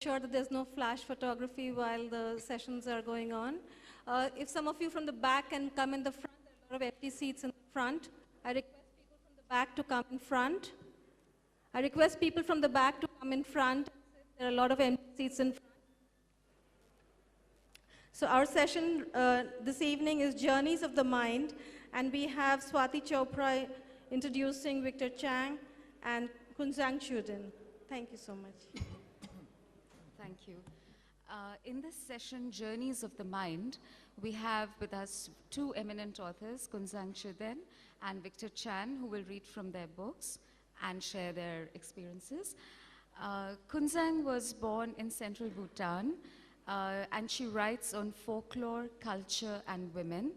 Sure that there's no flash photography while the sessions are going on. If some of you from the back can come in the front, there are a lot of empty seats in the front. I request people from the back to come in front. I request people from the back to come in front. There are a lot of empty seats in front. So our session this evening is Journeys of the Mind, and we have Swati Chopra introducing Victor Chang and Kunzang Choden. Thank you so much. Thank you. In this session, Journeys of the Mind, we have with us two eminent authors, Kunzang Choden and Victor Chan, who will read from their books and share their experiences. Kunzang was born in central Bhutan, and she writes on folklore, culture, and women.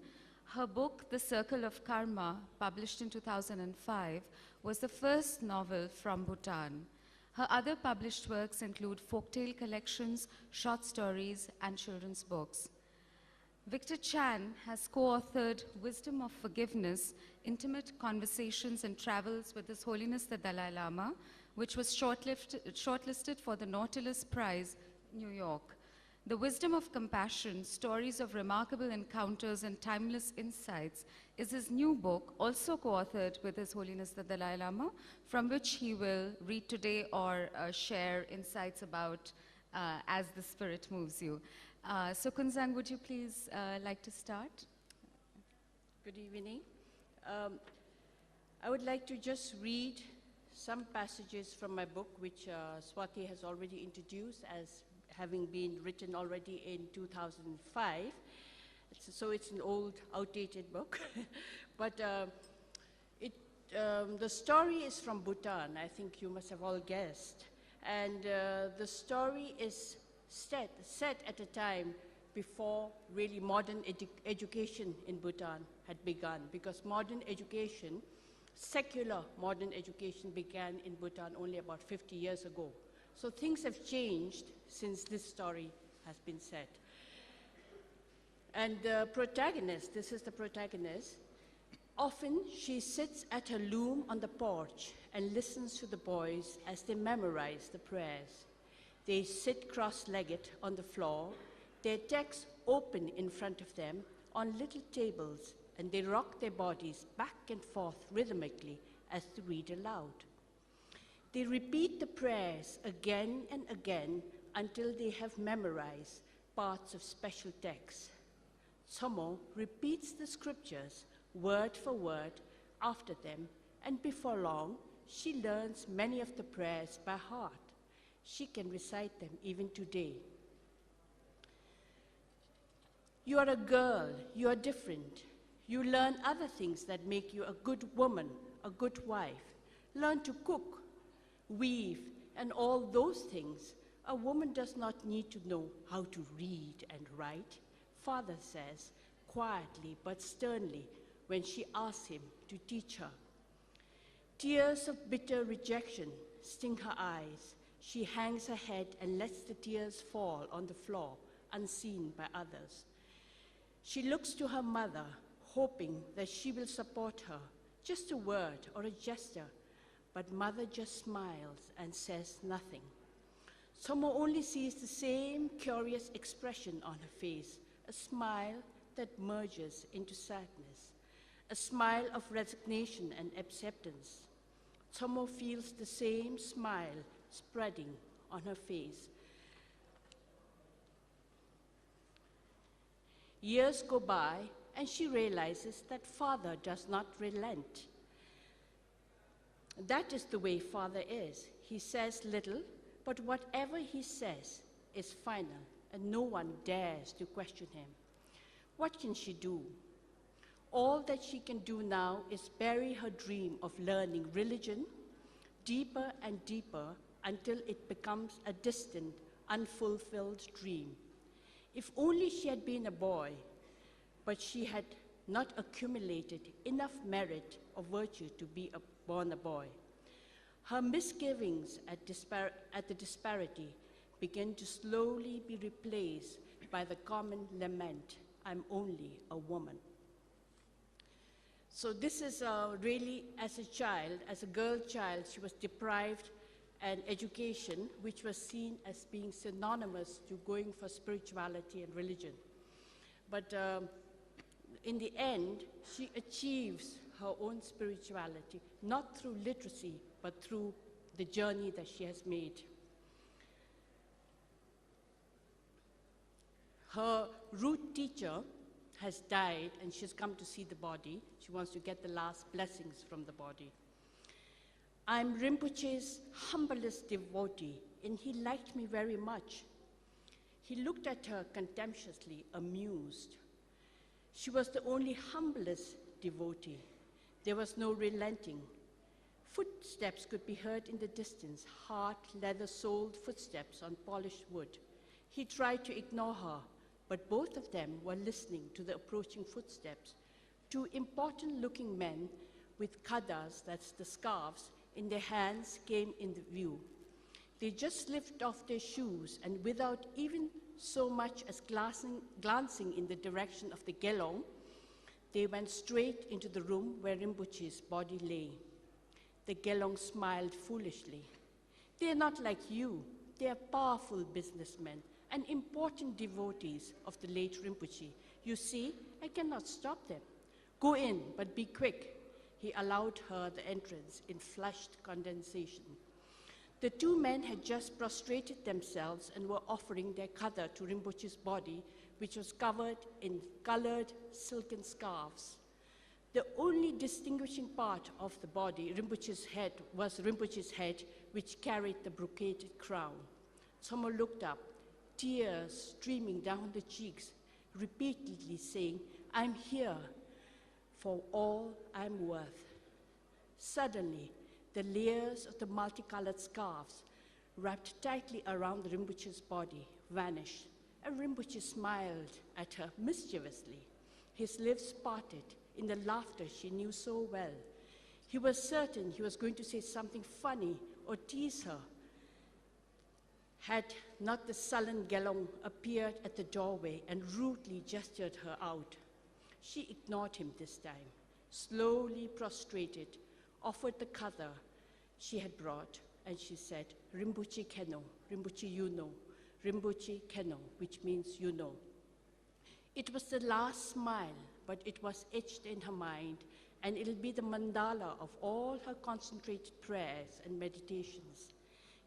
Her book, The Circle of Karma, published in 2005, was the first novel from Bhutan. Her other published works include folktale collections, short stories, and children's books. Victor Chan has co-authored Wisdom of Forgiveness, Intimate Conversations and Travels with His Holiness the Dalai Lama, which was shortlisted for the Nautilus Prize, New York. The Wisdom of Compassion, Stories of Remarkable Encounters and Timeless Insights is his new book, also co-authored with His Holiness the Dalai Lama, from which he will read today or share insights about as the spirit moves you. So Kunzang, would you please like to start? Good evening. I would like to just read some passages from my book, which Swati has already introduced as having been written already in 2005. So it's an old, outdated book. But the story is from Bhutan, I think you must have all guessed. And the story is set at a time before really modern education in Bhutan had begun, because modern education, secular modern education, began in Bhutan only about 50 years ago. So things have changed since this story has been said. And the protagonist, this is the protagonist, often she sits at her loom on the porch and listens to the boys as they memorize the prayers. They sit cross-legged on the floor, their texts open in front of them on little tables, and they rock their bodies back and forth rhythmically as they read aloud. They repeat the prayers again and again until they have memorized parts of special texts. Tsomo repeats the scriptures word for word after them, and before long, she learns many of the prayers by heart. She can recite them even today. You are a girl, you are different. You learn other things that make you a good woman, a good wife. Learn to cook, weave, and all those things. A woman does not need to know how to read and write, Father says, quietly but sternly, when she asks him to teach her. Tears of bitter rejection sting her eyes. She hangs her head and lets the tears fall on the floor, unseen by others. She looks to her mother, hoping that she will support her, just a word or a gesture, but mother just smiles and says nothing. Tsomo only sees the same curious expression on her face, a smile that merges into sadness, a smile of resignation and acceptance. Tsomo feels the same smile spreading on her face. Years go by, and she realizes that Father does not relent. That is the way Father is. He says little, but whatever he says is final, and no one dares to question him. What can she do? All that she can do now is bury her dream of learning religion deeper and deeper until it becomes a distant, unfulfilled dream. If only she had been a boy, but she had not accumulated enough merit or virtue to be born a boy. Her misgivings at the disparity begin to slowly be replaced by the common lament, I'm only a woman. So this is really, as a child, as a girl child, she was deprived and education, which was seen as being synonymous to going for spirituality and religion. But in the end, she achieves her own spirituality, not through literacy, but through the journey that she has made. Her root teacher has died, and she's come to see the body. She wants to get the last blessings from the body. I'm Rinpoche's humblest devotee, and he liked me very much. He looked at her contemptuously, amused. She was the only humblest devotee. There was no relenting. Footsteps could be heard in the distance, hard, leather-soled footsteps on polished wood. He tried to ignore her, but both of them were listening to the approaching footsteps. Two important-looking men with kadas, that's the scarves, in their hands came in the view. They just lifted off their shoes, and without even so much as glancing in the direction of the gelong, they went straight into the room where Rinpoche's body lay. The gelong smiled foolishly. They are not like you. They are powerful businessmen and important devotees of the late Rinpoche. You see, I cannot stop them. Go in, but be quick. He allowed her the entrance in flushed condensation. The two men had just prostrated themselves and were offering their kada to Rinpoche's body, which was covered in colored silken scarves. The only distinguishing part of the body, Rinpoche's head, was Rinpoche's head, which carried the brocaded crown. Tsomo looked up, tears streaming down the cheeks, repeatedly saying, I'm here for all I'm worth. Suddenly, the layers of the multicolored scarves wrapped tightly around Rinpoche's body vanished, and Rinpoche smiled at her mischievously. His lips parted in the laughter she knew so well. He was certain he was going to say something funny or tease her, had not the sullen gelong appeared at the doorway and rudely gestured her out. She ignored him this time, slowly prostrated, offered the kada she had brought, and she said, Rinpoche keno, Rinpoche you know, Rinpoche keno, which means you know. It was the last smile, but it was etched in her mind, and it'll be the mandala of all her concentrated prayers and meditations.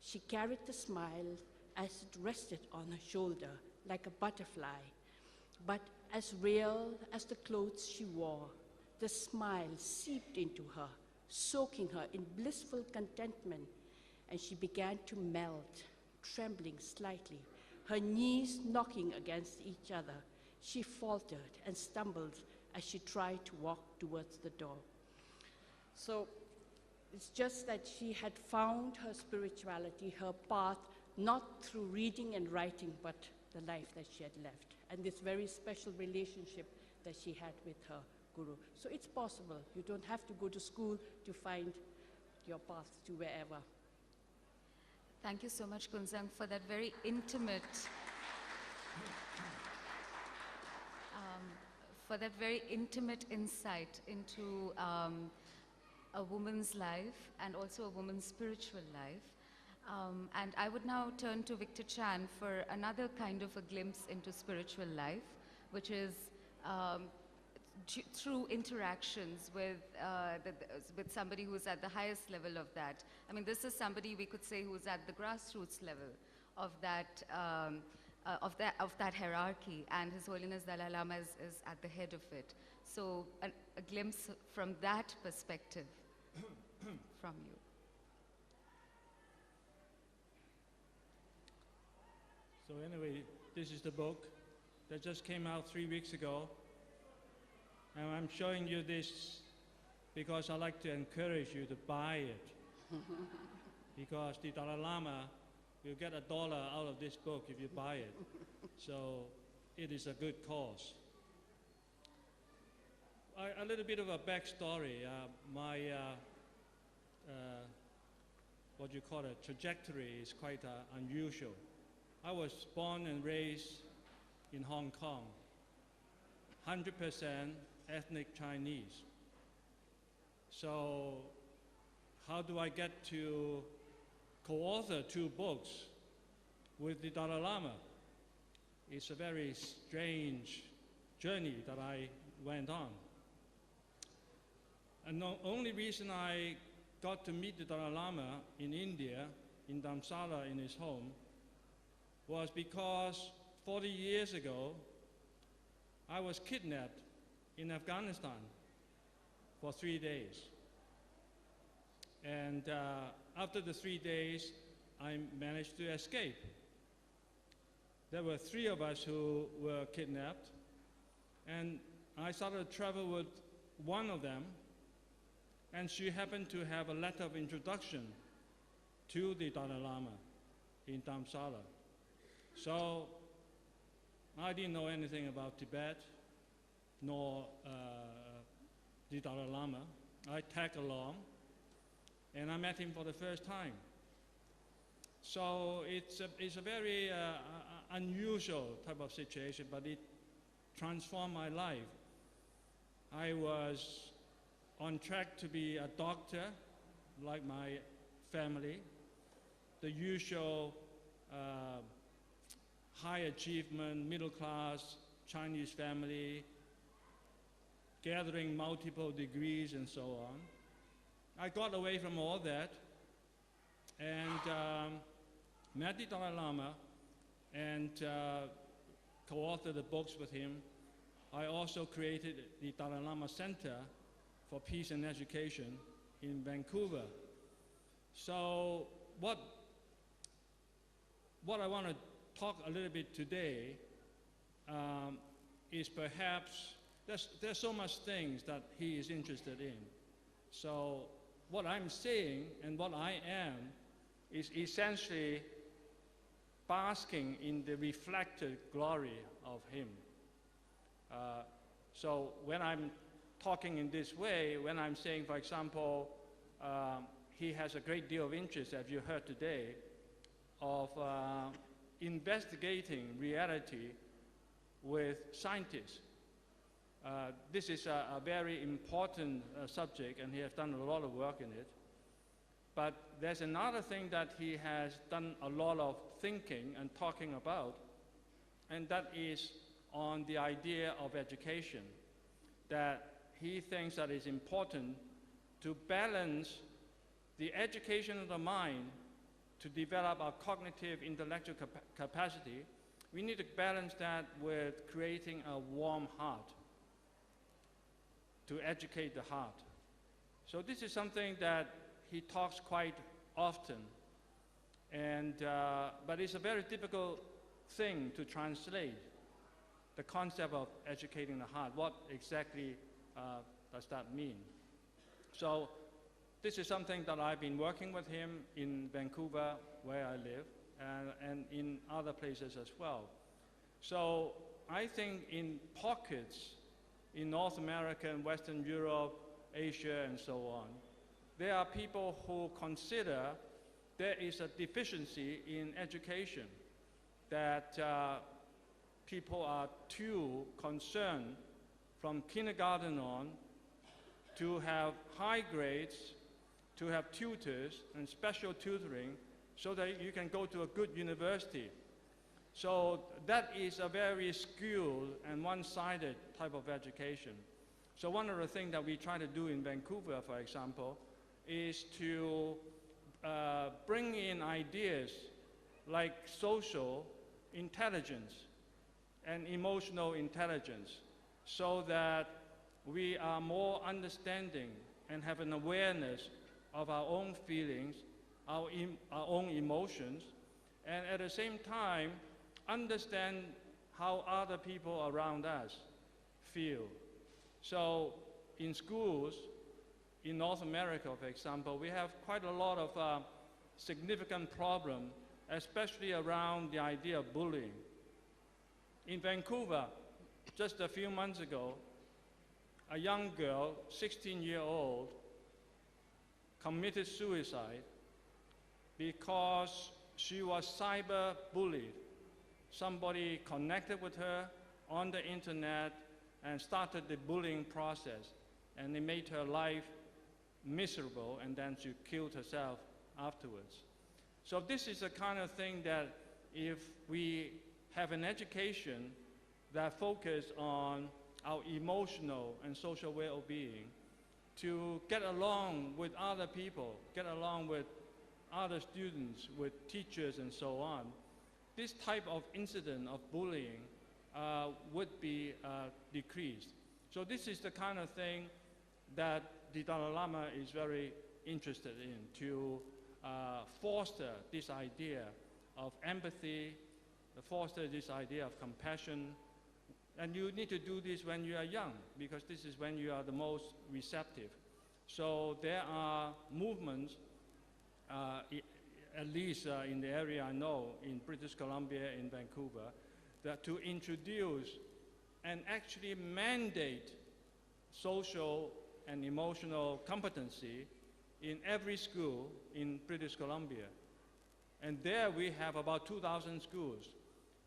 She carried the smile as it rested on her shoulder like a butterfly, but as real as the clothes she wore. The smile seeped into her, soaking her in blissful contentment, and she began to melt, trembling slightly, her knees knocking against each other. She faltered and stumbled as she tried to walk towards the door. So it's just that she had found her spirituality, her path, not through reading and writing, but the life that she had left, and this very special relationship that she had with her guru. So it's possible. You don't have to go to school to find your path to wherever. Thank you so much, Kunzang, for that very intimate insight into a woman's life and also a woman's spiritual life. And I would now turn to Victor Chan for another kind of a glimpse into spiritual life, which is through interactions with somebody who's at the highest level of that. I mean, this is somebody we could say who's at the grassroots level of that hierarchy, and His Holiness Dalai Lama is at the head of it. So a glimpse from that perspective from you. So anyway, this is the book that just came out 3 weeks ago. And I'm showing you this because I like to encourage you to buy it. Because the Dalai Lama will get $1 out of this book if you buy it. So it is a good cause. A little bit of a backstory. My, what you call a trajectory is quite unusual. I was born and raised in Hong Kong, 100% ethnic Chinese. So how do I get to co-authored 2 books with the Dalai Lama. It's a very strange journey that I went on. And the only reason I got to meet the Dalai Lama in India, in Dharamsala, in his home, was because 40 years ago, I was kidnapped in Afghanistan for 3 days. And after the 3 days, I managed to escape. There were 3 of us who were kidnapped, and I started to travel with one of them, and she happened to have a letter of introduction to the Dalai Lama in Dharamsala. So I didn't know anything about Tibet, nor the Dalai Lama. I tagged along, and I met him for the first time. So it's a very unusual type of situation, but it transformed my life. I was on track to be a doctor, like my family, the usual high achievement, middle class Chinese family, gathering multiple degrees and so on. I got away from all that and met the Dalai Lama and co-authored the books with him. I also created the Dalai Lama Center for Peace and Education in Vancouver. So what I want to talk a little bit today is perhaps, there's so much things that he is interested in. So what I'm saying and what I am is essentially basking in the reflected glory of him. So when I'm talking in this way, when I'm saying, for example, he has a great deal of interest, as you heard today, of investigating reality with scientists. This is a very important subject, and he has done a lot of work in it. But there's another thing that he has done a lot of thinking and talking about, and that is on the idea of education, that he thinks that it's important to balance the education of the mind to develop our cognitive intellectual capacity. We need to balance that with creating a warm heart, to educate the heart. So this is something that he talks quite often, and, but it's a very difficult thing to translate, the concept of educating the heart. What exactly does that mean? So this is something that I've been working with him in Vancouver, where I live, and in other places as well. So I think in pockets in North America and Western Europe, Asia, and so on, there are people who consider there is a deficiency in education, that people are too concerned from kindergarten on to have high grades, to have tutors and special tutoring so that you can go to a good university. So that is a very skewed and one-sided type of education. So one of the things that we try to do in Vancouver, for example, is to bring in ideas like social intelligence and emotional intelligence, so that we are more understanding and have an awareness of our own feelings, our own emotions, and at the same time understand how other people around us feel. So in schools, in North America, for example, we have quite a lot of significant problem, especially around the idea of bullying. In Vancouver, just a few months ago, a young girl, 16-year-old, committed suicide because she was cyber bullied. Somebody connected with her on the internet and started the bullying process, and it made her life miserable, and then she killed herself afterwards. So this is the kind of thing that if we have an education that focuses on our emotional and social well-being, to get along with other people, get along with other students, with teachers and so on, this type of incident of bullying would be decreased. So this is the kind of thing that the Dalai Lama is very interested in, to foster this idea of empathy, foster this idea of compassion. And you need to do this when you are young, because this is when you are the most receptive. So there are movements, at least in the area I know, in British Columbia, in Vancouver, that to introduce and actually mandate social and emotional competency in every school in British Columbia. And there we have about 2,000 schools.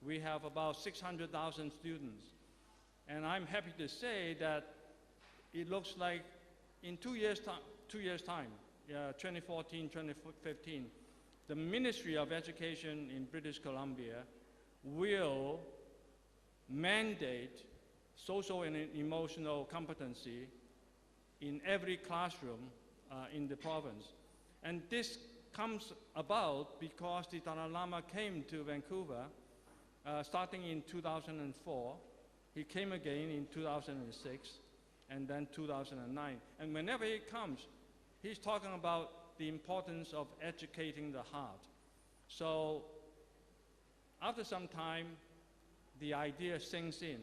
We have about 600,000 students. And I'm happy to say that it looks like in 2 years' time, 2014, 2015, the Ministry of Education in British Columbia will mandate social and emotional competency in every classroom in the province. And this comes about because the Dalai Lama came to Vancouver starting in 2004. He came again in 2006 and then 2009. And whenever he comes, he's talking about the importance of educating the heart. So after some time, the idea sinks in.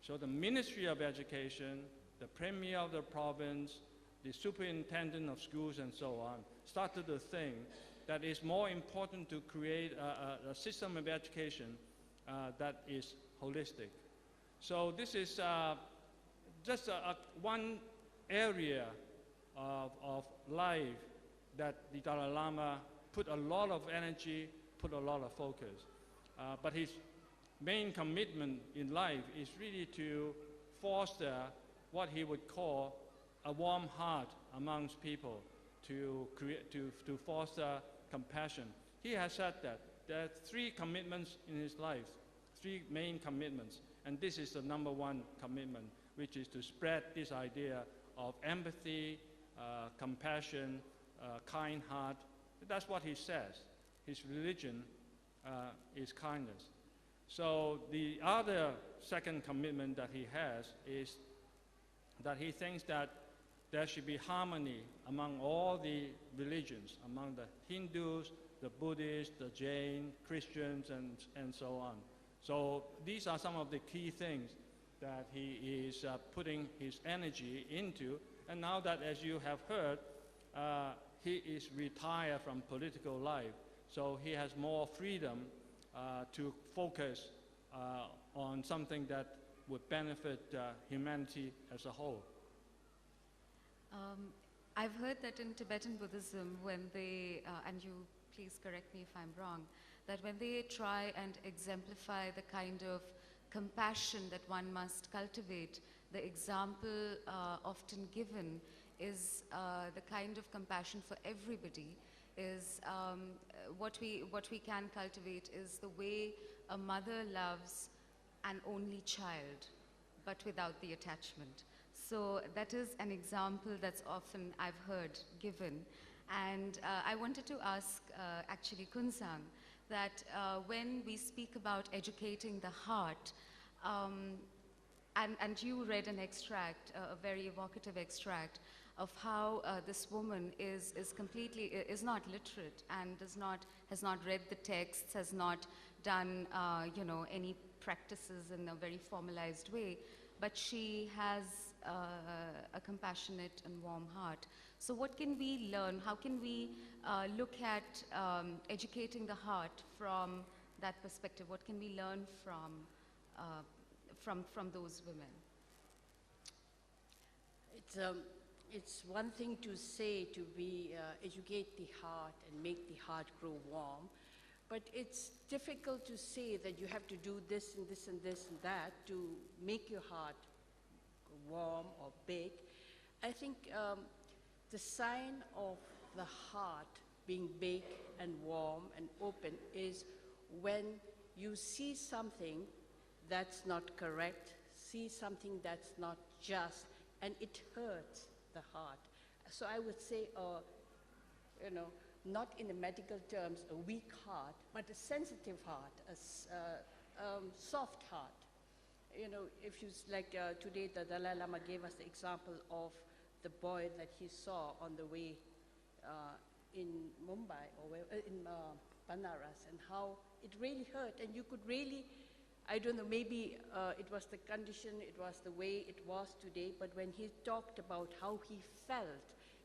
So the Ministry of Education, the Premier of the province, the Superintendent of schools and so on, started to think that it's more important to create a system of education that is holistic. So this is just one area of life that the Dalai Lama put a lot of energy, put a lot of focus. But his main commitment in life is really to foster what he would call a warm heart amongst people, to foster compassion. He has said that there are 3 commitments in his life, 3 main commitments. And this is the number 1 commitment, which is to spread this idea of empathy, compassion, kind heart. That's what he says. His religion is kindness. So the other second commitment that he has is that he thinks that there should be harmony among all the religions, among the Hindus, the Buddhists, the Jain, Christians, and so on. So these are some of the key things that he is putting his energy into. And now that, as you have heard, he is retired from political life, so he has more freedom to focus on something that would benefit humanity as a whole. I've heard that in Tibetan Buddhism, when they, and you please correct me if I'm wrong, that when they try and exemplify the kind of compassion that one must cultivate, the example often given is the kind of compassion for everybody, is what we can cultivate is the way a mother loves an only child, but without the attachment. So that is an example that's often I've heard given. And I wanted to ask actually Kunzang, that when we speak about educating the heart, and you read an extract, a very evocative extract, of how this woman is not literate and has not read the texts, has not done any practices in a very formalized way, but she has a compassionate and warm heart. So what can we learn? How can we look at educating the heart from that perspective? What can we learn from those women? It's one thing to say to educate the heart and make the heart grow warm, but it's difficult to say that you have to do this and this and this and that to make your heart warm or big. I think the sign of the heart being big and warm and open is when you see something that's not correct, see something that's not just, and it hurts the heart. So I would say, not in the medical terms, a weak heart, but a sensitive heart, a soft heart. If you, today the Dalai Lama gave us the example of the boy that he saw on the way in Mumbai, or in Banaras, and how it really hurt, and you could really, I don't know, maybe it was the condition, it was the way it was today, but when he talked about how he felt,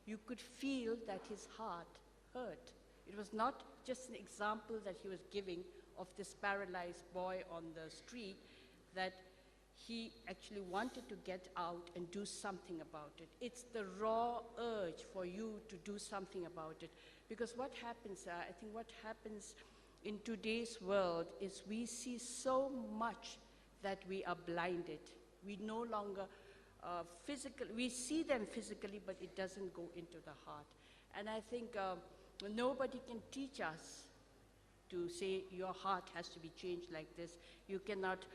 you could feel that his heart hurt. It was not just an example that he was giving of this paralyzed boy on the street, that he actually wanted to get out and do something about it. It's the raw urge for you to do something about it. Because what happens, I think what happens in today's world is we see so much that we are blinded. We no longer we see them physically, but it doesn't go into the heart. And I think nobody can teach us to say your heart has to be changed like this. You cannot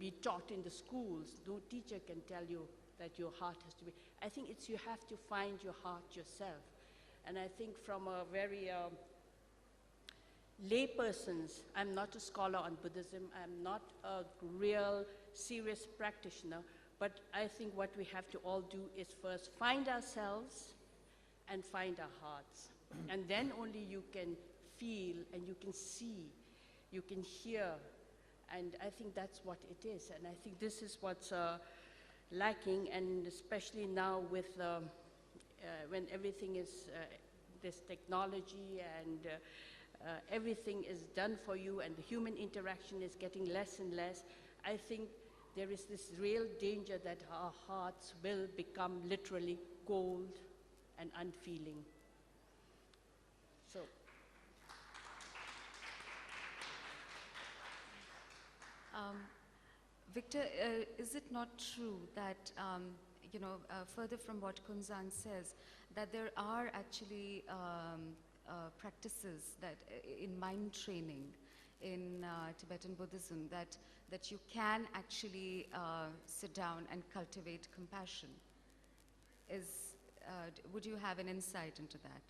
be taught in the schools. No teacher can tell you that your heart has to be. I think it's you have to find your heart yourself. And I think from a very layperson's, I'm not a scholar on Buddhism, I'm not a real serious practitioner, but I think what we have to all do is first find ourselves and find our hearts. And then only you can feel and you can see, you can hear, and I think that's what it is. And I think this is what's lacking, and especially now with when everything is this technology and everything is done for you and the human interaction is getting less and less, I think there is this real danger that our hearts will become literally cold and unfeeling. So. Victor, is it not true that, further from what Kunzang says, that there are actually practices that in mind training in Tibetan Buddhism that you can actually sit down and cultivate compassion? Would you have an insight into that?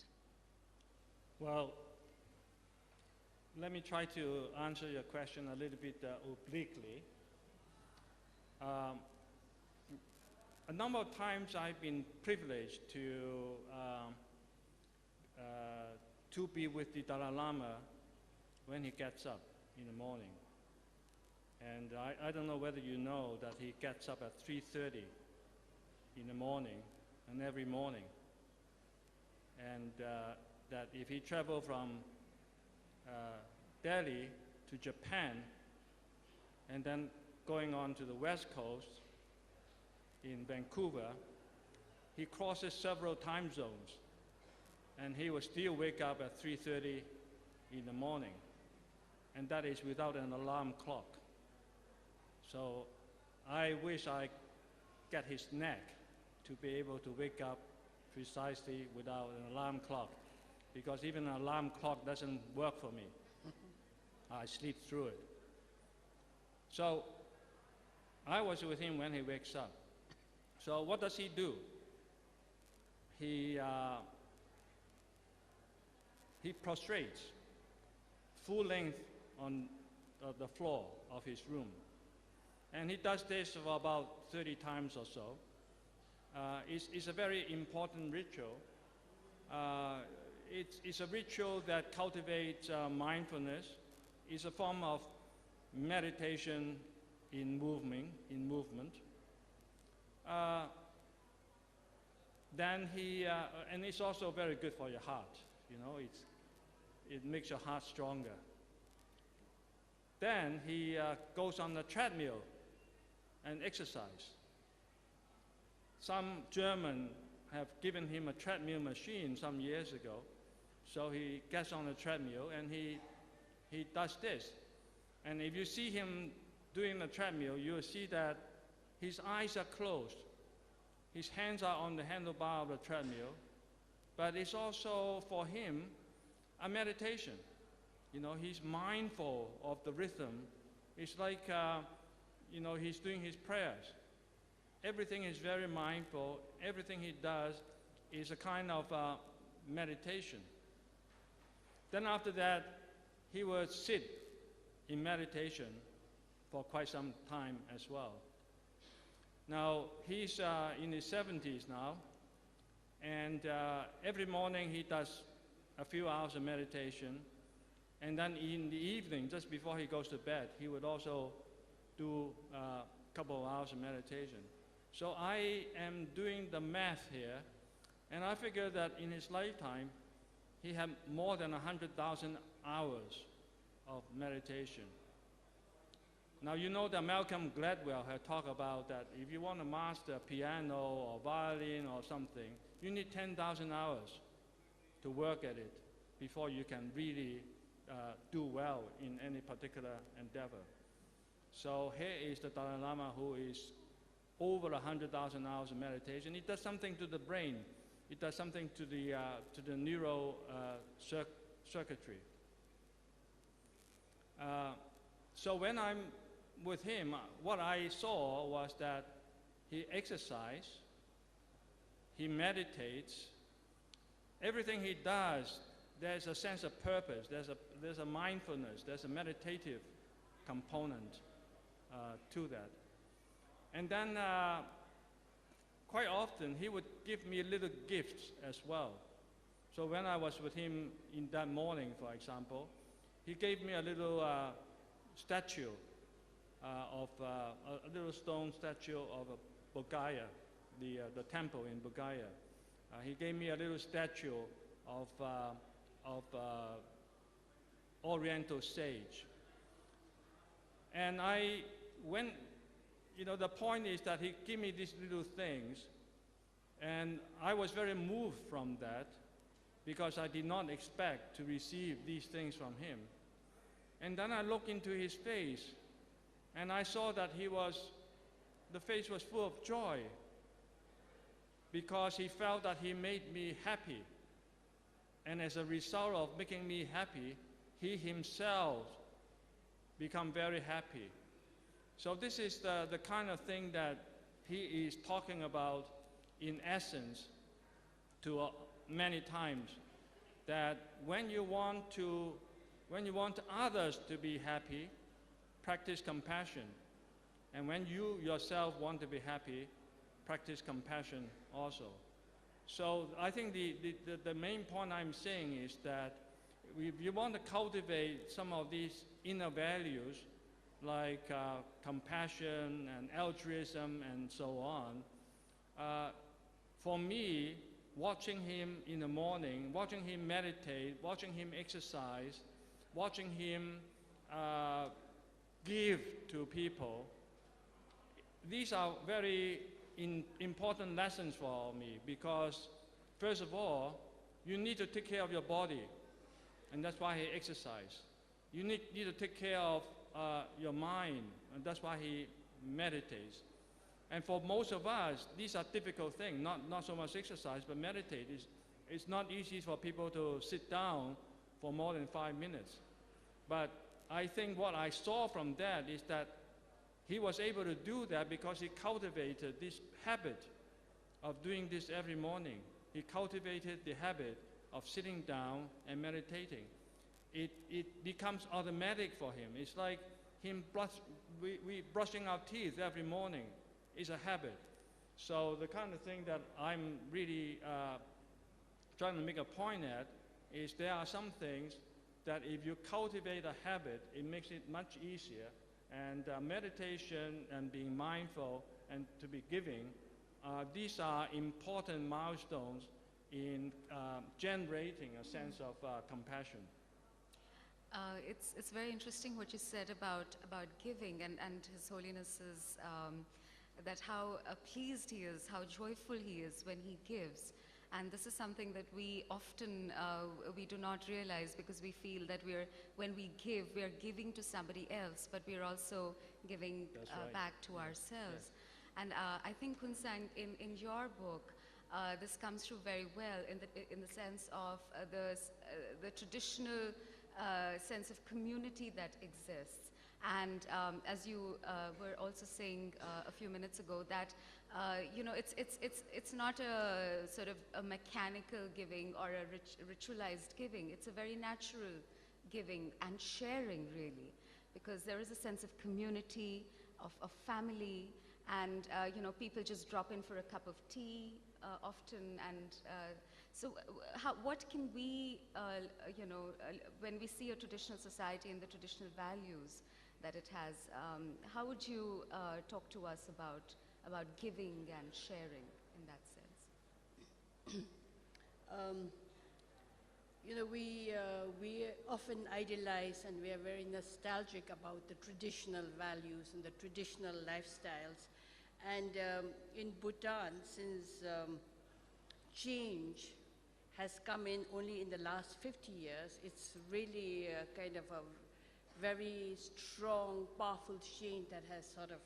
Well, let me try to answer your question a little bit obliquely. A number of times I've been privileged to be with the Dalai Lama when he gets up in the morning. And I don't know whether you know that he gets up at 3:30 in the morning, and every morning. And that if he traveled from Delhi to Japan, and then going on to the West Coast in Vancouver, he crosses several time zones, and he will still wake up at 3:30 in the morning, and that is without an alarm clock. So I wish I get his neck to be able to wake up precisely without an alarm clock, because even an alarm clock doesn't work for me. I sleep through it. So I was with him when he wakes up. So what does he do? He prostrates full length on the floor of his room. And he does this for about 30 times or so. It's a very important ritual. It's a ritual that cultivates mindfulness. It's a form of meditation in movement. Then and it's also very good for your heart. It makes your heart stronger. Then he goes on the treadmill and exercise. Some German have given him a treadmill machine some years ago, so he gets on the treadmill and he does this. And if you see him doing the treadmill, you'll see that his eyes are closed. His hands are on the handlebar of the treadmill, but it's also for him a meditation. You know, he's mindful of the rhythm. It's like, you know, he's doing his prayers. Everything is very mindful. Everything he does is a kind of meditation. Then after that, he would sit in meditation for quite some time as well. Now, he's in his 70s now, and every morning he does a few hours of meditation, and then in the evening, just before he goes to bed, he would also do a couple of hours of meditation. So I am doing the math here, and I figure that in his lifetime, he had more than 100,000 hours of meditation. Now, you know that Malcolm Gladwell had talked about that if you want to master piano or violin or something, you need 10,000 hours to work at it before you can really do well in any particular endeavor. So here is the Dalai Lama, who is over 100,000 hours of meditation. It does something to the brain. It does something to the neural circuitry. So when I'm with him, what I saw was that he exercises, he meditates. Everything he does, there's a sense of purpose, there's a mindfulness, there's a meditative component to that. And then quite often he would give me little gifts as well. So when I was with him in that morning, for example, he gave me a little statue of a little stone statue of Bodhgaya, the temple in Bodhgaya. He gave me a little statue of Oriental sage. And you know, the point is that he gave me these little things, and I was very moved from that because I did not expect to receive these things from him. And then I looked into his face, and I saw that the face was full of joy because he felt that he made me happy. And as a result of making me happy, he himself become very happy. So this is the kind of thing that he is talking about in essence to many times, that when you want others to be happy, practice compassion. And when you yourself want to be happy, practice compassion also. So I think the main point I'm saying is that if you want to cultivate some of these inner values, like compassion and altruism and so on, for me, watching him in the morning, watching him meditate, watching him exercise, watching him give to people, these are very important lessons for me, because first of all, you need to take care of your body, and that's why he exercises. You need to take care of your mind, and that's why he meditates. And for most of us, these are difficult things, not so much exercise, but meditate. It's not easy for people to sit down for more than 5 minutes. But I think what I saw from that is that he was able to do that because he cultivated this habit of doing this every morning. He cultivated the habit of sitting down and meditating. It becomes automatic for him. It's like him we brushing our teeth every morning is a habit. So the kind of thing that I'm really trying to make a point at is there are some things that if you cultivate a habit, it makes it much easier. And meditation and being mindful and to be giving, these are important milestones in generating a sense of compassion. It's very interesting what you said about giving and His Holiness's, that how pleased he is, how joyful he is when he gives. And this is something that we often, we do not realize, because we feel that when we give, we are giving to somebody else, but we are also giving Right. back to ourselves. Yes. And I think, Kunzang, in your book, this comes through very well in the sense of the traditional sense of community that exists. And as you were also saying a few minutes ago, that you know, it's not a sort of a mechanical giving or a ritualized giving. It's a very natural giving and sharing, really, because there is a sense of community, of family, and you know, people just drop in for a cup of tea often, and so what can we, you know, when we see a traditional society and the traditional values that it has, how would you talk to us about giving and sharing in that sense? You know, we often idealize and we are very nostalgic about the traditional values and the traditional lifestyles. And in Bhutan, since change has come in only in the last 50 years, it's really kind of a very strong, powerful change that has sort of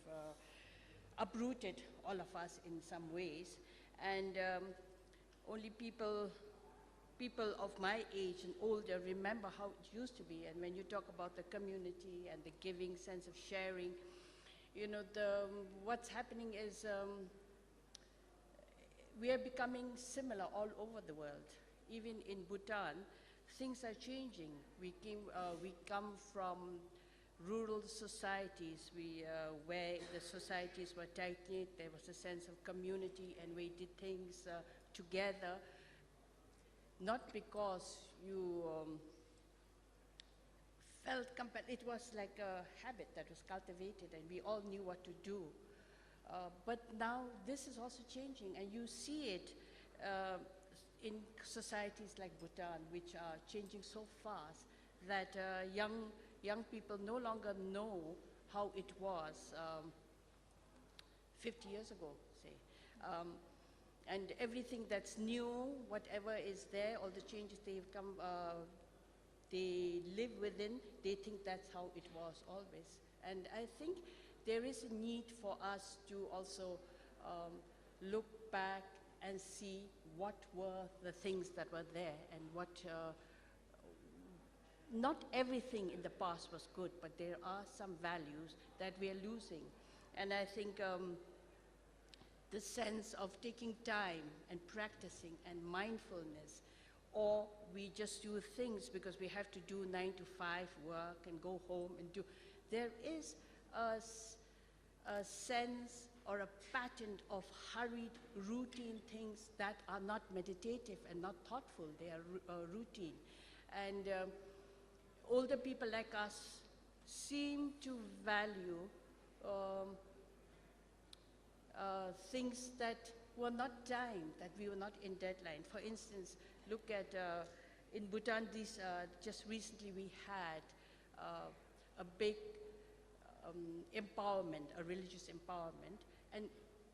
uprooted all of us in some ways. And only people of my age and older remember how it used to be. And when you talk about the community and the giving sense of sharing, you know, what's happening is we are becoming similar all over the world. Even in Bhutan, things are changing. We come from rural societies where the societies were tight-knit, there was a sense of community, and we did things together, not because you felt compelled. It was like a habit that was cultivated, and we all knew what to do. But now this is also changing, and you see it in societies like Bhutan, which are changing so fast that young people no longer know how it was 50 years ago, say. And everything that's new, whatever is there, all the changes they've come, they live within, they think that's how it was always. And I think there is a need for us to also look back and see what were the things that were there and what, not everything in the past was good, but there are some values that we are losing. And I think the sense of taking time and practicing and mindfulness, or we just do things because we have to do 9 to 5 work and go home and do. There is a sense or a pattern of hurried, routine things that are not meditative and not thoughtful. They are routine. And older people like us seem to value things that were not timed, that we were not in deadline. For instance, look at, in Bhutan, just recently we had a big empowerment, a religious empowerment, and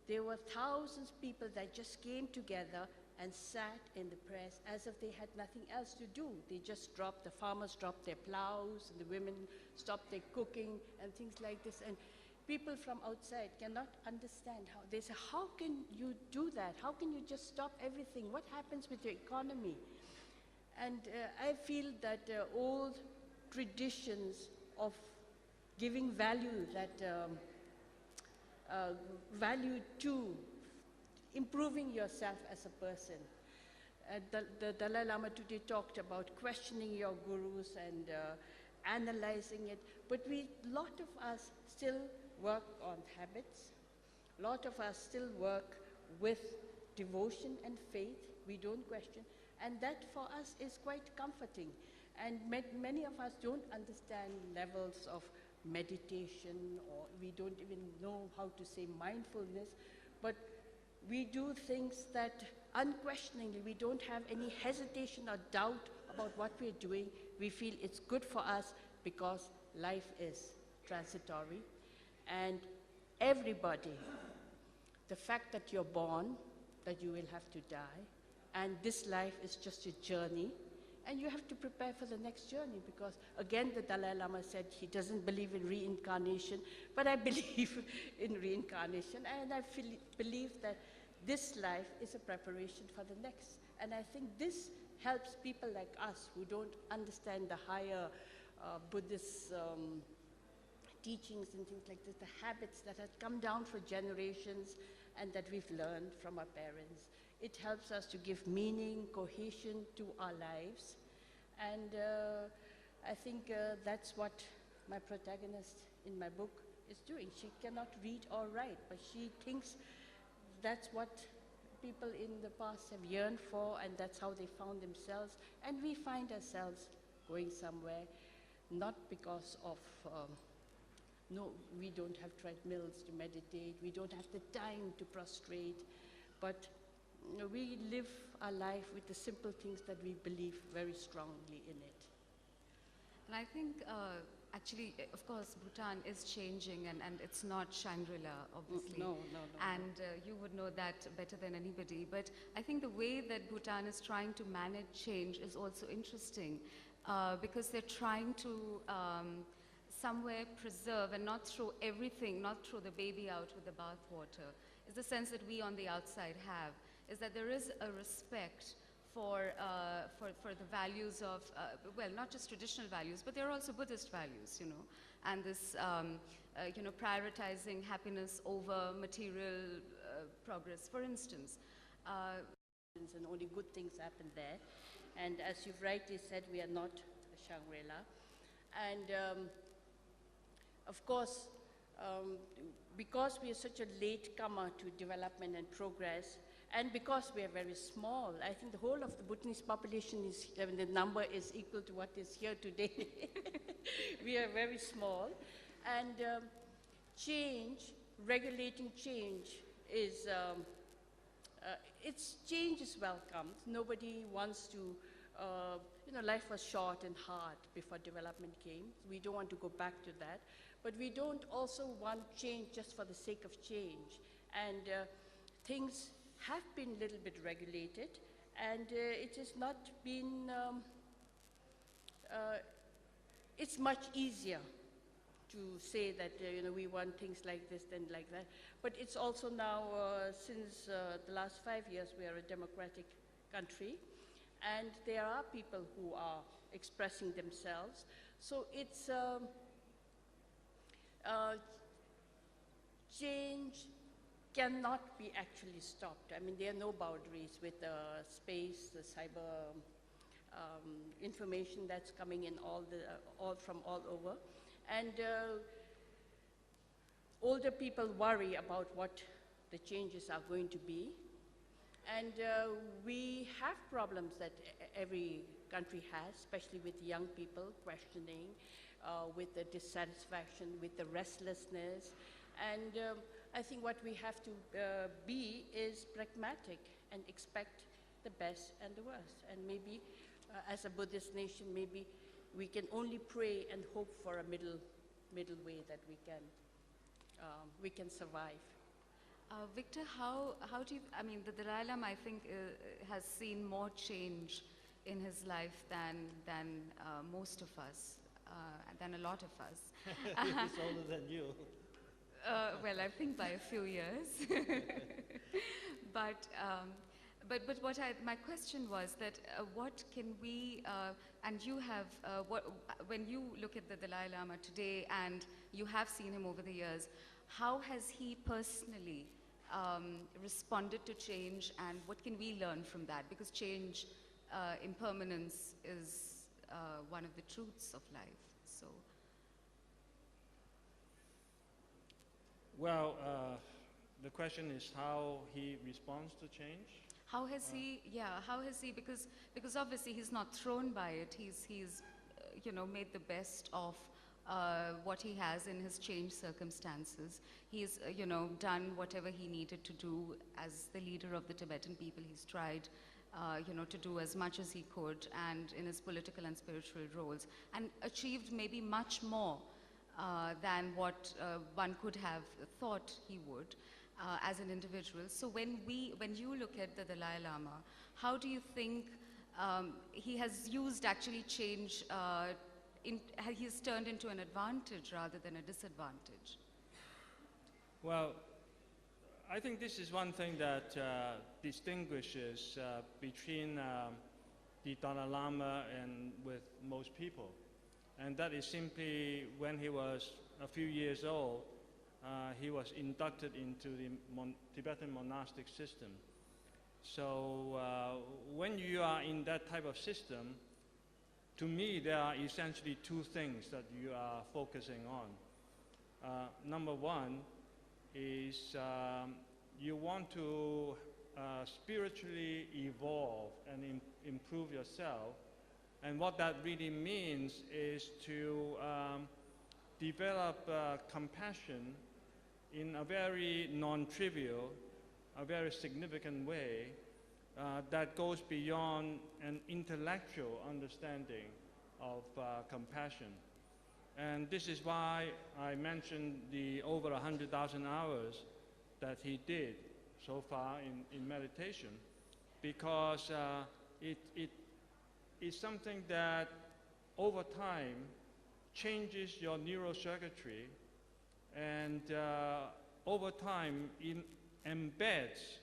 there were thousands of people that just came together and sat in the press as if they had nothing else to do. They just the farmers dropped their plows, and the women stopped their cooking and things like this. And people from outside cannot understand how. They say, how can you do that? How can you just stop everything? What happens with your economy? And I feel that old traditions of giving value, that value to improving yourself as a person. The Dalai Lama today talked about questioning your gurus and analyzing it, but a lot of us still work on habits. A lot of us still work with devotion and faith. We don't question, and that for us is quite comforting. And many of us don't understand levels of meditation, or we don't even know how to say mindfulness, but we do things that unquestioningly, we don't have any hesitation or doubt about what we're doing. We feel it's good for us because life is transitory. And everybody, the fact that you're born, that you will have to die, and this life is just a journey, and you have to prepare for the next journey, because again, the Dalai Lama said he doesn't believe in reincarnation, but I believe in reincarnation, and I believe that this life is a preparation for the next. And I think this helps people like us who don't understand the higher Buddhist teachings and things like this, the habits that have come down for generations and that we've learned from our parents. It helps us to give meaning, cohesion to our lives. And I think that's what my protagonist in my book is doing. She cannot read or write, but she thinks that's what people in the past have yearned for, and that's how they found themselves. And we find ourselves going somewhere, not because of, no, we don't have treadmills to meditate, we don't have the time to prostrate, but we live our life with the simple things that we believe very strongly in it. And I think, actually, of course, Bhutan is changing, and it's not Shangri-La, obviously. No. And you would know that better than anybody. But I think the way that Bhutan is trying to manage change is also interesting, because they're trying to somewhere preserve and not throw everything, not throw the baby out with the bathwater. Is the sense that we on the outside have, is that there is a respect for the values of, well, not just traditional values, but there are also Buddhist values, you know, and this, you know, prioritizing happiness over material progress, for instance. And only good things happen there. And as you've rightly said, we are not a Shangri-La. And of course, because we are such a late comer to development and progress, and because we are very small, I think the whole of the Bhutanese population is, I mean, the number is equal to what is here today. We are very small. And change, regulating change is, change is welcomed. Nobody wants to, you know, life was short and hard before development came. We don't want to go back to that. But we don't also want change just for the sake of change. And things have been a little bit regulated, and it has not been, it's much easier to say that, you know, we want things like this and like that. But it's also now, since the last 5 years, we are a democratic country, and there are people who are expressing themselves. So it's, change cannot be actually stopped. I mean, there are no boundaries with the space, the cyber information that's coming in from all over. And older people worry about what the changes are going to be. And we have problems that every country has, especially with young people questioning, with the dissatisfaction, with the restlessness. And I think what we have to be is pragmatic and expect the best and the worst. And maybe as a Buddhist nation, maybe we can only pray and hope for a middle way that we can survive. Victor, how do you, I mean, the Dalai Lama, I think, has seen more change in his life than most of us, than a lot of us. He's older than you. Well, I think by a few years. But what my question was that what can we, and you have, when you look at the Dalai Lama today and you have seen him over the years, how has he personally responded to change, and what can we learn from that? Because change, impermanence is one of the truths of life. So. Well, the question is how he responds to change. How has he? Yeah, how has he? Because obviously he's not thrown by it. He's you know, made the best of what he has in his changed circumstances. He's you know, done whatever he needed to do as the leader of the Tibetan people. He's tried you know, to do as much as he could, and in his political and spiritual roles, and achieved maybe much more than what one could have thought he would as an individual. So when you look at the Dalai Lama, how do you think he has used actually change, he's turned into an advantage rather than a disadvantage? Well, I think this is one thing that distinguishes between the Dalai Lama and with most people. And that is simply when he was a few years old, he was inducted into the Tibetan monastic system. So when you are in that type of system, to me, there are essentially two things that you are focusing on. Number one is you want to spiritually evolve and improve yourself. And what that really means is to develop compassion in a very non-trivial, a very significant way that goes beyond an intellectual understanding of compassion. And this is why I mentioned the over 100,000 hours that he did so far in meditation, because it is something that over time changes your neural circuitry, and over time embeds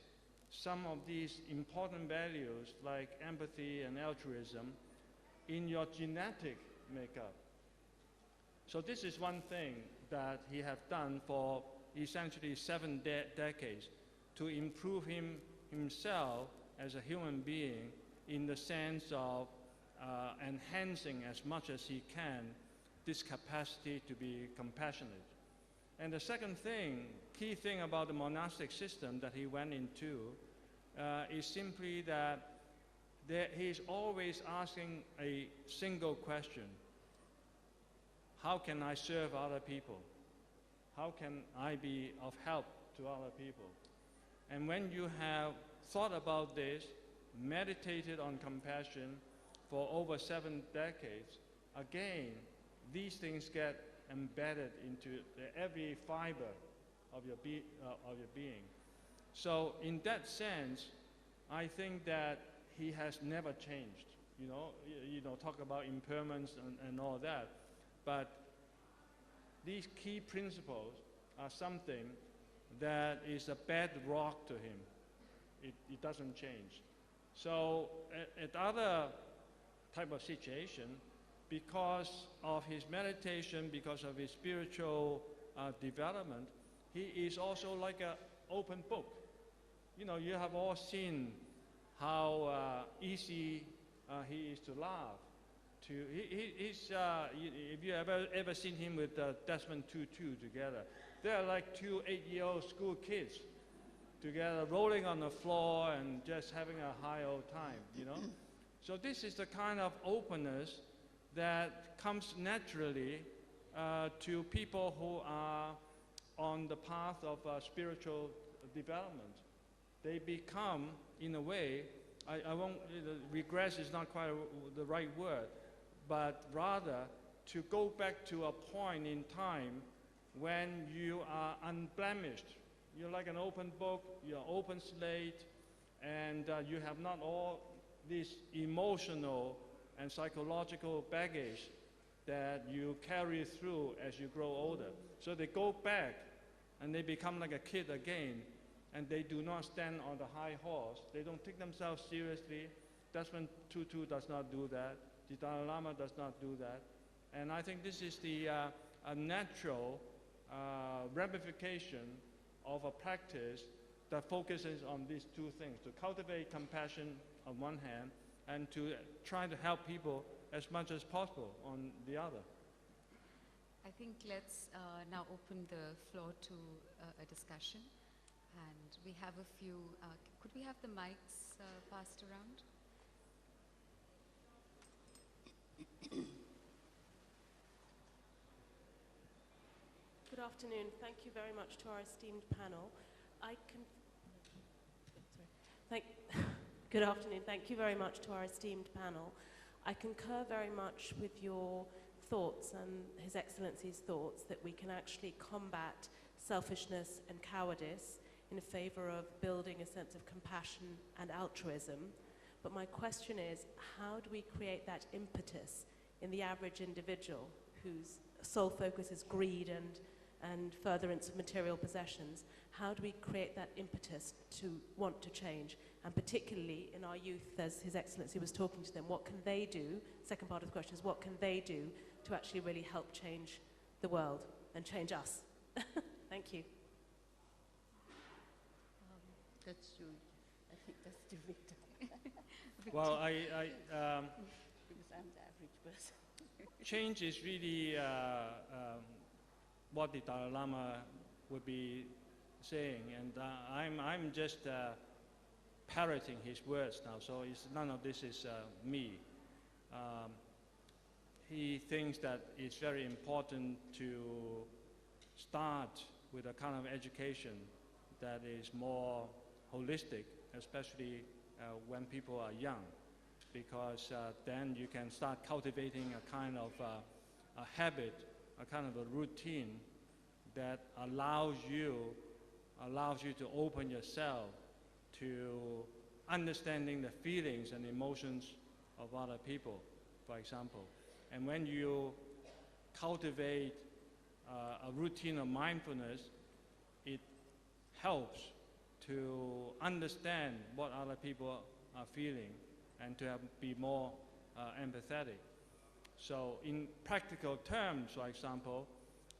some of these important values like empathy and altruism in your genetic makeup. So this is one thing that he has done for essentially 7 decades to improve himself as a human being in the sense of enhancing as much as he can this capacity to be compassionate. And the second thing, key thing about the monastic system that he went into is simply that he's always asking a single question: how can I serve other people? How can I be of help to other people? And when you have thought about this, meditated on compassion for over 7 decades, again, these things get embedded into every fiber of your being. So in that sense, I think that he has never changed. You know, talk about impermanence and all that, but these key principles are something that is a bedrock to him. It doesn't change. So at other type of situation, because of his meditation, because of his spiritual development, he is also like an open book. You know, you have all seen how easy he is to laugh. If you ever seen him with Desmond Tutu together, they're like 2 8-year-old school kids together, rolling on the floor and just having a high old time, you know? So this is the kind of openness that comes naturally to people who are on the path of spiritual development. They become, in a way, I won't, regress is not quite the right word, but rather to go back to a point in time when you are unblemished. You're like an open book, you're an open slate, and you have not all this emotional and psychological baggage that you carry through as you grow older. So they go back and they become like a kid again, and they do not stand on the high horse. They don't take themselves seriously. Desmond Tutu does not do that. The Dalai Lama does not do that. And I think this is the a natural ramification of a practice that focuses on these two things: to cultivate compassion on one hand, and to try to help people as much as possible on the other. I think let's now open the floor to a discussion. And we have a few, could we have the mics passed around? Good afternoon. Thank you very much to our esteemed panel. Good afternoon. Thank you very much to our esteemed panel. I concur very much with your thoughts and His Excellency's thoughts that we can actually combat selfishness and cowardice in favor of building a sense of compassion and altruism. But my question is, how do we create that impetus in the average individual whose sole focus is greed and furtherance of material possessions, how do we create that impetus to want to change? And particularly in our youth, as His Excellency was talking to them, what can they do? Second part of the question is, what can they do to actually really help change the world and change us? Thank you. That's true. I think that's to Victor. Well, Because I'm the average person. change is really what the Dalai Lama would be saying, and I'm just parroting his words now, so none of this is me. He thinks that it's very important to start with a kind of education that is more holistic, especially when people are young, because then you can start cultivating a kind of a habit, a kind of a routine that allows you to open yourself to understanding the feelings and emotions of other people, for example. And when you cultivate a routine of mindfulness, it helps to understand what other people are feeling and to be more empathetic. So in practical terms, for example,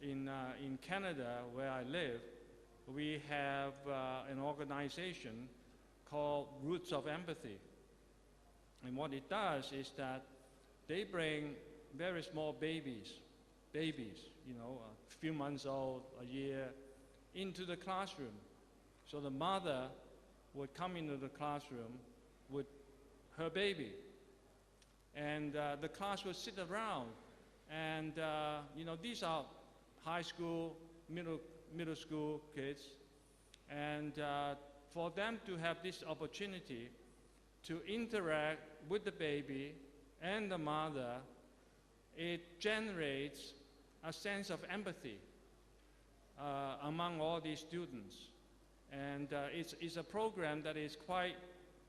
in Canada, where I live, we have an organization called Roots of Empathy. And what it does is that they bring very small babies, you know, a few months old, a year, into the classroom. So the mother would come into the classroom with her baby, and the class would sit around, and you know, these are high school, middle school kids, and for them to have this opportunity to interact with the baby and the mother, it generates a sense of empathy among all these students. And it's a program that is quite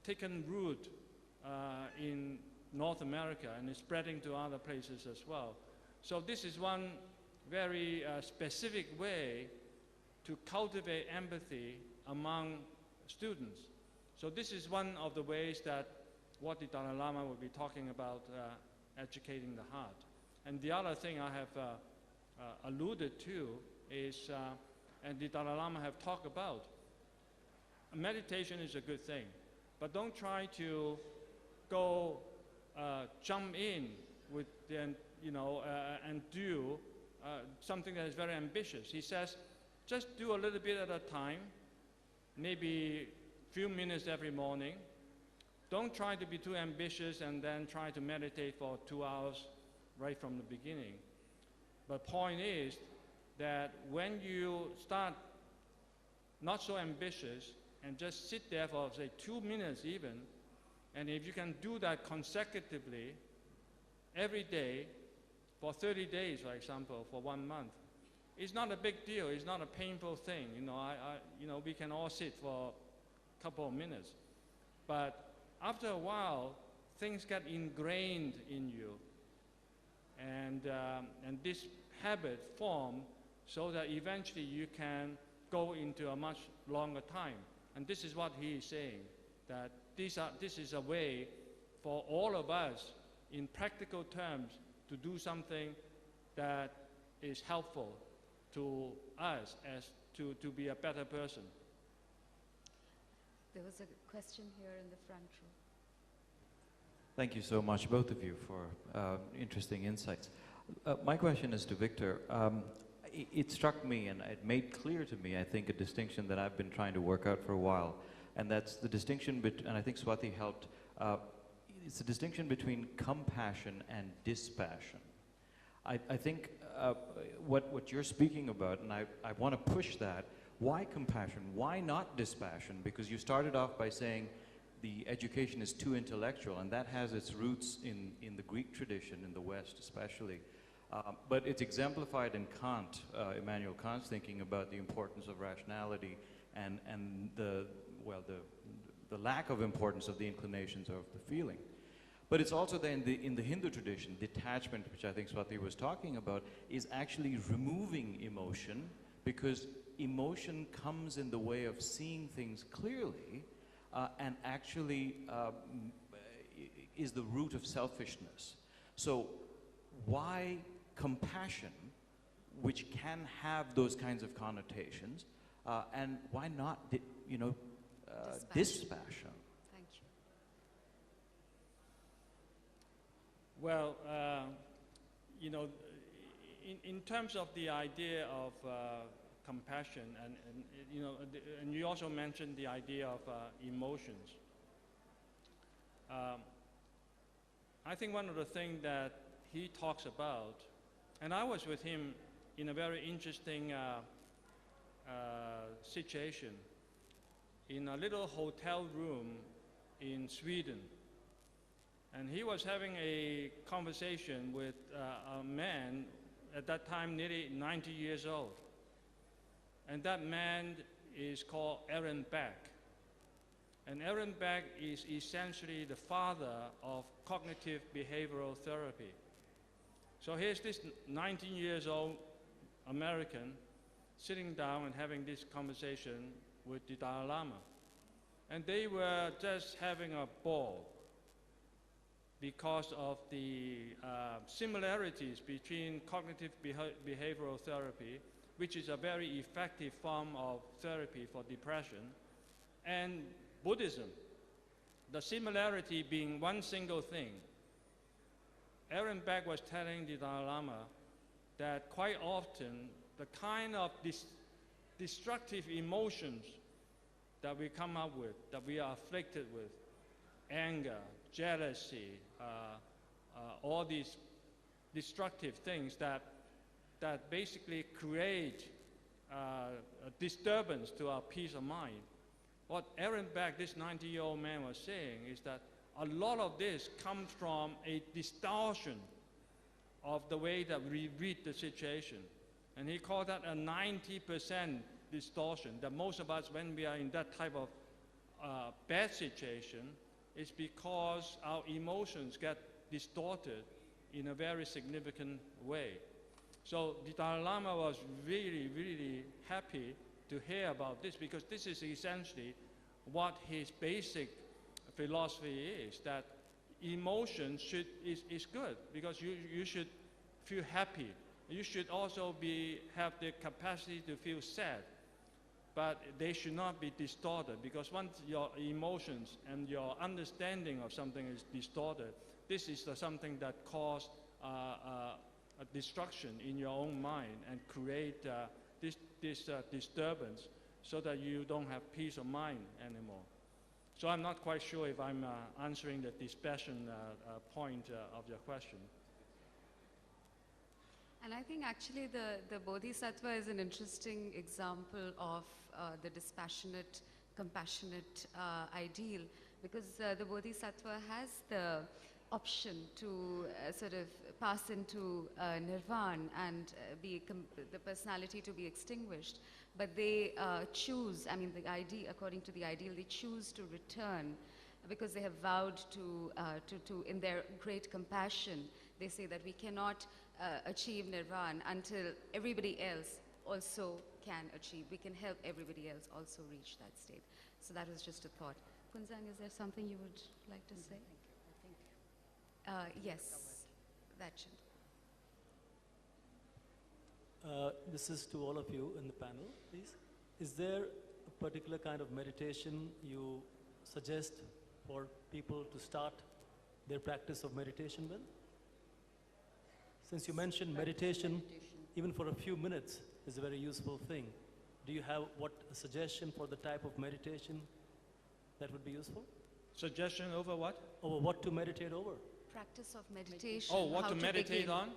taken root in North America and is spreading to other places as well. So this is one very specific way to cultivate empathy among students. So this is one of the ways that what the Dalai Lama will be talking about, educating the heart. And the other thing I have alluded to is, and the Dalai Lama have talked about, meditation is a good thing, but don't try to go jump in with the, you know, and do something that is very ambitious. He says, just do a little bit at a time, maybe a few minutes every morning. Don't try to be too ambitious and then try to meditate for 2 hours right from the beginning. But point is that when you start not so ambitious and just sit there for, say, 2 minutes even, and if you can do that consecutively every day for 30 days, for example, for 1 month, it's not a big deal. It's not a painful thing. You know, you know, we can all sit for a couple of minutes. But after a while, things get ingrained in you. And this habit forms so that eventually you can go into a much longer time. And this is what he is saying, that this is a way for all of us, in practical terms, to do something that is helpful to us as to be a better person. There was a question here in the front row. Thank you so much, both of you, for interesting insights. My question is to Victor. It struck me, and it made clear to me, I think, a distinction that I've been trying to work out for a while, and that's the distinction, and I think Swati helped, it's the distinction between compassion and dispassion. I think what you're speaking about, and I want to push that, why compassion? Why not dispassion? Because you started off by saying the education is too intellectual, and that has its roots in the Greek tradition, in the West especially. But it's exemplified in Kant, Immanuel Kant's thinking about the importance of rationality and the lack of importance of the inclinations of the feeling. But it's also then in the Hindu tradition, detachment, which I think Swati was talking about, is actually removing emotion because emotion comes in the way of seeing things clearly and actually is the root of selfishness. So why compassion, which can have those kinds of connotations, and why not, dispassion? Thank you. Well, in terms of the idea of compassion, and you also mentioned the idea of emotions. I think one of the things that he talks about, and I was with him in a very interesting situation in a little hotel room in Sweden. And he was having a conversation with a man at that time nearly 90 years old. And that man is called Aaron Beck. And Aaron Beck is essentially the father of cognitive behavioral therapy. So here's this 19 years old American sitting down and having this conversation with the Dalai Lama. And they were just having a ball because of the similarities between cognitive behavioral therapy, which is a very effective form of therapy for depression, and Buddhism. The similarity being one single thing. Aaron Beck was telling the Dalai Lama that quite often the kind of destructive emotions that we come up with, that we are afflicted with, anger, jealousy, all these destructive things that basically create a disturbance to our peace of mind. What Aaron Beck, this 90-year-old man, was saying is that a lot of this comes from a distortion of the way that we read the situation. And he called that a 90% distortion, that most of us, when we are in that type of bad situation, is because our emotions get distorted in a very significant way. So the Dalai Lama was really, really happy to hear about this, because this is essentially what his basic philosophy is, that emotion is good, because you should feel happy. You should also have the capacity to feel sad, but they should not be distorted, because once your emotions and your understanding of something is distorted, this is something that causes a destruction in your own mind and create this disturbance, so that you don't have peace of mind anymore. So I'm not quite sure if I'm answering the dispassion point of your question. And I think actually the Bodhisattva is an interesting example of the dispassionate, compassionate ideal, because the Bodhisattva has the option to sort of pass into nirvana and the personality to be extinguished. But they choose, I mean, according to the ideal, they choose to return because they have vowed to in their great compassion, they say that we cannot achieve nirvana until everybody else also can achieve. We can help everybody else also reach that state. So that was just a thought. Kunzang, is there something you would like to say? Yes, that should. This is to all of you in the panel, please. Is there a particular kind of meditation you suggest for people to start their practice of meditation with? Since you mentioned meditation, even for a few minutes is a very useful thing. Do you have a suggestion for the type of meditation that would be useful? Suggestion over what? Over what to meditate over? Practice of meditation. Oh, what how to meditate begin. on?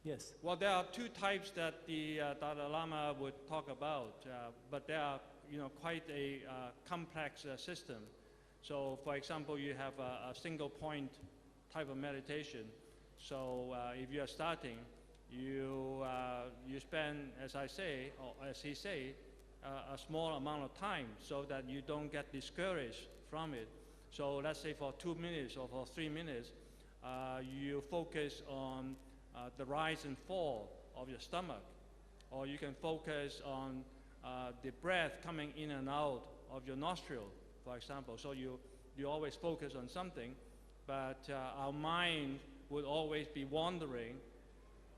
Yes. Well, there are two types that the Dalai Lama would talk about, but they are, quite a complex system. So, for example, you have a single point type of meditation. So, if you are starting, you spend, as I say, or as he say, a small amount of time so that you don't get discouraged from it. So, let's say for 2 minutes or for 3 minutes, you focus on the rise and fall of your stomach. or you can focus on the breath coming in and out of your nostril, for example. So you always focus on something, but our mind would always be wandering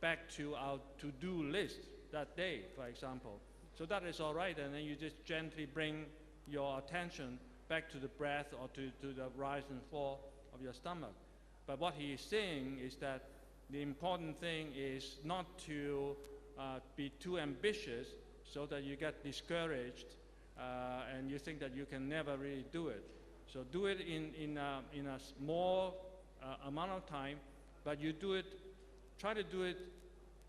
back to our to-do list that day, for example. So that is all right, and then you just gently bring your attention back to the breath or to the rise and fall of your stomach. But what he is saying is that the important thing is not to be too ambitious so that you get discouraged and you think that you can never really do it. So do it in a small amount of time, but you try to do it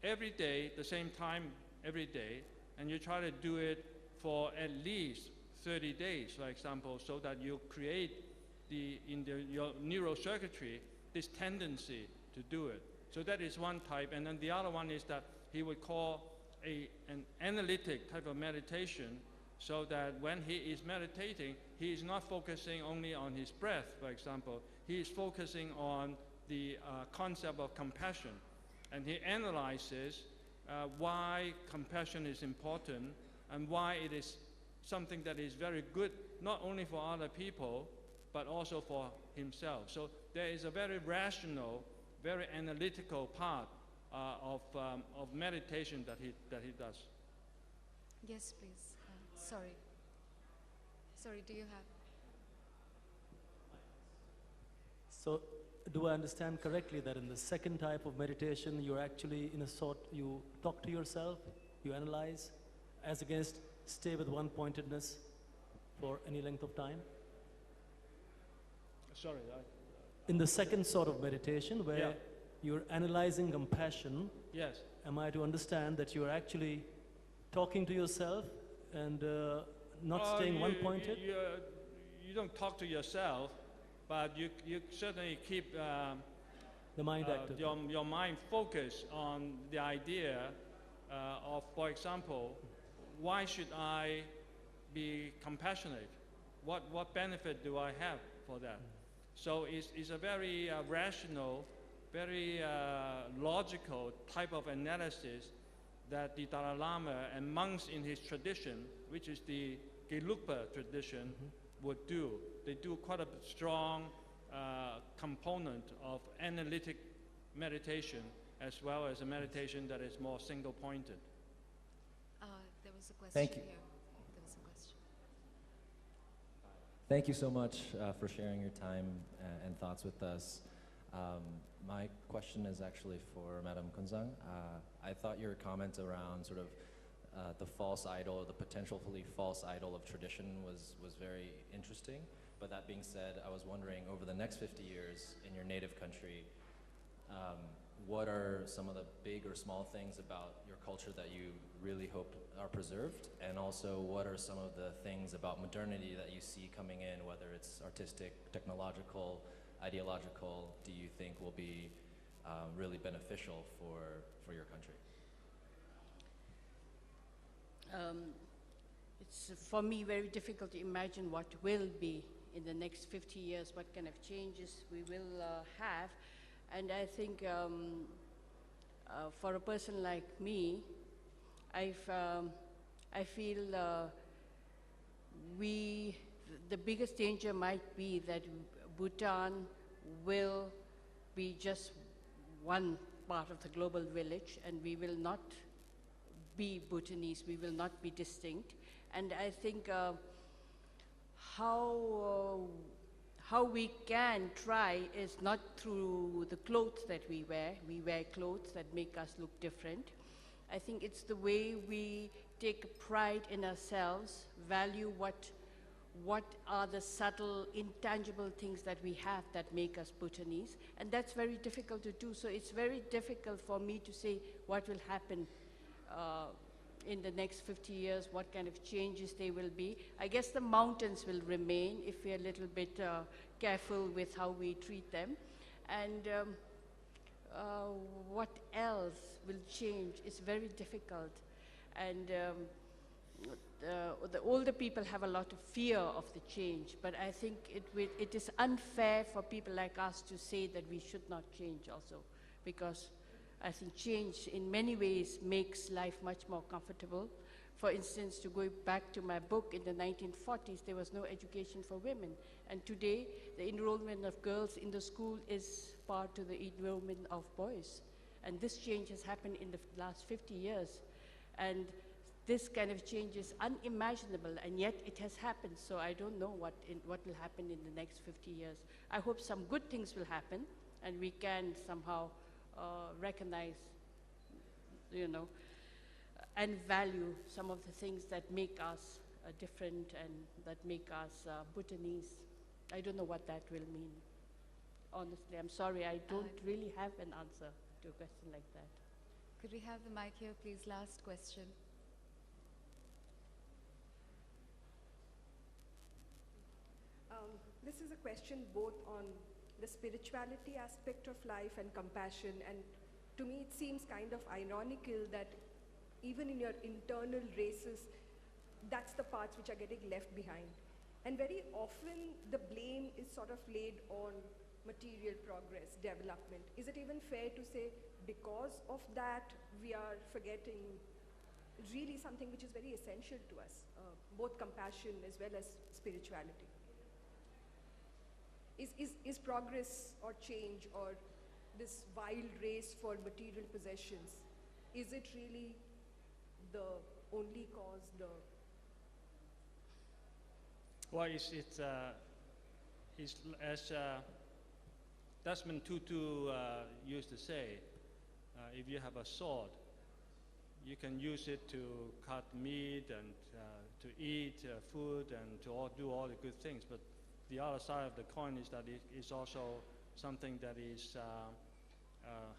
every day, the same time every day, and you try to do it for at least 30 days, for example, so that you create your neural circuitry this tendency to do it. So that is one type, and then the other one is that he would call an analytic type of meditation, so that when he is meditating, he is not focusing only on his breath, for example. He is focusing on the concept of compassion, and he analyzes why compassion is important and why it is something that is very good, not only for other people, but also for himself. So there is a very rational, very analytical part of meditation that he does. Yes, please. Sorry. Sorry, do you have? So, do I understand correctly that in the second type of meditation, you're actually in a sort, you talk to yourself, you analyze, as against stay with one pointedness for any length of time? Sorry. In the second sort of meditation, where Yeah. you're analyzing compassion, Yes. am I to understand that you're actually talking to yourself and not staying one-pointed? You don't talk to yourself, but you certainly keep The mind active. your mind focused on the idea of, for example, why should I be compassionate? What benefit do I have for that? So it's a very rational, very logical type of analysis that the Dalai Lama and monks in his tradition, which is the Gelugpa tradition, would do. They do quite a strong component of analytic meditation, as well as a meditation that is more single-pointed. There was a question Thank you. here. There was a question. Thank you so much for sharing your time and thoughts with us. My question is actually for Madam Kunzang. I thought your comment around sort of the false idol, the potentially false idol of tradition was very interesting. But that being said, I was wondering, over the next 50 years in your native country, what are some of the big or small things about your culture that you really hope are preserved? And also, what are some of the things about modernity that you see coming in, whether it's artistic, technological, ideological, do you think will be really beneficial for your country? It's for me very difficult to imagine what will be in the next 50 years, what kind of changes we will have. And I think for a person like me, I feel the biggest danger might be that Bhutan will be just one part of the global village, and we will not be Bhutanese, we will not be distinct. And I think how we can try is not through the clothes that we wear. We wear clothes that make us look different. I think it's the way we take pride in ourselves, value what are the subtle, intangible things that we have that make us Bhutanese. And that's very difficult to do. So it's very difficult for me to say what will happen in the next 50 years, what kind of changes they will be. I guess the mountains will remain if we're a little bit careful with how we treat them. And what else will change is very difficult. And the older people have a lot of fear of the change, but I think it is unfair for people like us to say that we should not change also, because I think change in many ways makes life much more comfortable. For instance, to go back to my book, in the 1940s, there was no education for women. And today, the enrollment of girls in the school is par to the enrollment of boys. And this change has happened in the last 50 years. And this kind of change is unimaginable, and yet it has happened. So I don't know what will happen in the next 50 years. I hope some good things will happen, and we can somehow recognize, and value some of the things that make us different and that make us Bhutanese. I don't know what that will mean. Honestly, I'm sorry, I don't really have an answer to a question like that. Could we have the mic here, please? Last question. This is a question both on the spirituality aspect of life and compassion, and to me it seems kind of ironical that even in your internal races, that's the parts which are getting left behind. And very often the blame is sort of laid on material progress, development. Is it even fair to say because of that we are forgetting really something which is very essential to us, both compassion as well as spirituality? Is progress or change or this wild race for material possessions, is it really the only cause? Well, it's as Desmond Tutu used to say, if you have a sword, you can use it to cut meat and to eat food and to do all the good things. But the other side of the coin is that it is also something that is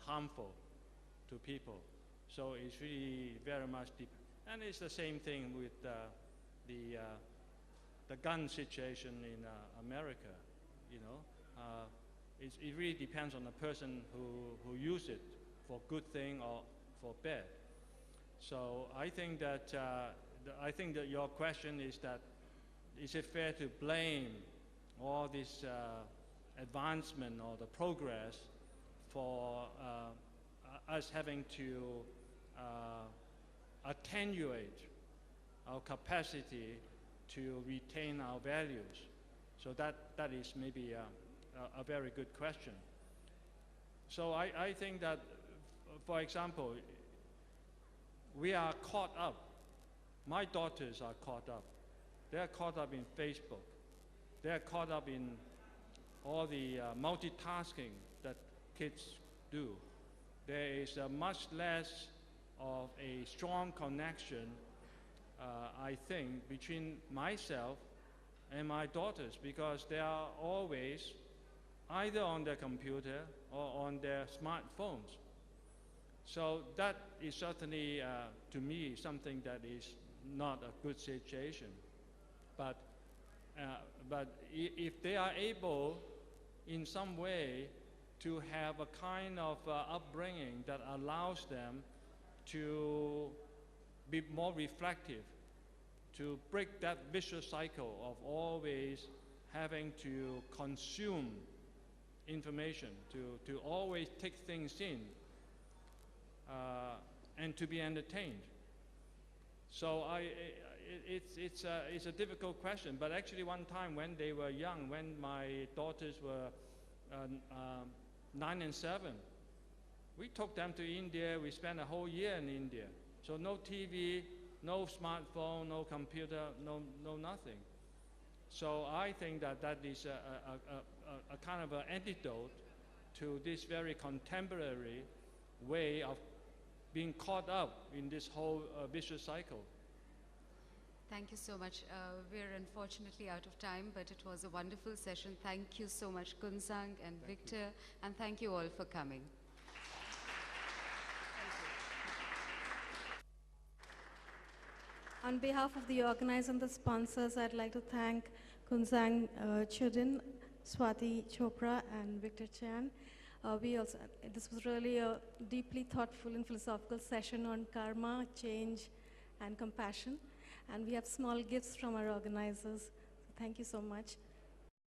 harmful to people. So it's really very much deep. And it's the same thing with the gun situation in America. It really depends on the person who uses it for good thing or for bad. So I think that your question is that, is it fair to blame all this advancement or the progress for us having to attenuate our capacity to retain our values? So that is maybe a very good question. So I think that, for example, we are caught up. My daughters are caught up. They are caught up in Facebook. They are caught up in all the multitasking that kids do. There is much less of a strong connection, I think, between myself and my daughters, because they are always either on their computer or on their smartphones. So that is certainly, to me, something that is not a good situation. But if they are able, in some way, to have a kind of upbringing that allows them to be more reflective, to break that vicious cycle of always having to consume information, to always take things in, and to be entertained. So it's a difficult question, but actually one time when they were young, when my daughters were 9 and 7, we took them to India. We spent a whole year in India. So no TV, no smartphone, no computer, no nothing. So I think that is a kind of an antidote to this very contemporary way of being caught up in this whole vicious cycle. Thank you so much. We're unfortunately out of time, but it was a wonderful session. Thank you so much, Kunzang and Victor, and thank you all for coming. On behalf of the organizers and the sponsors, I'd like to thank Kunzang Choden, Swati Chopra, and Victor Chan. This was really a deeply thoughtful and philosophical session on karma, change, and compassion. And we have small gifts from our organizers. Thank you so much.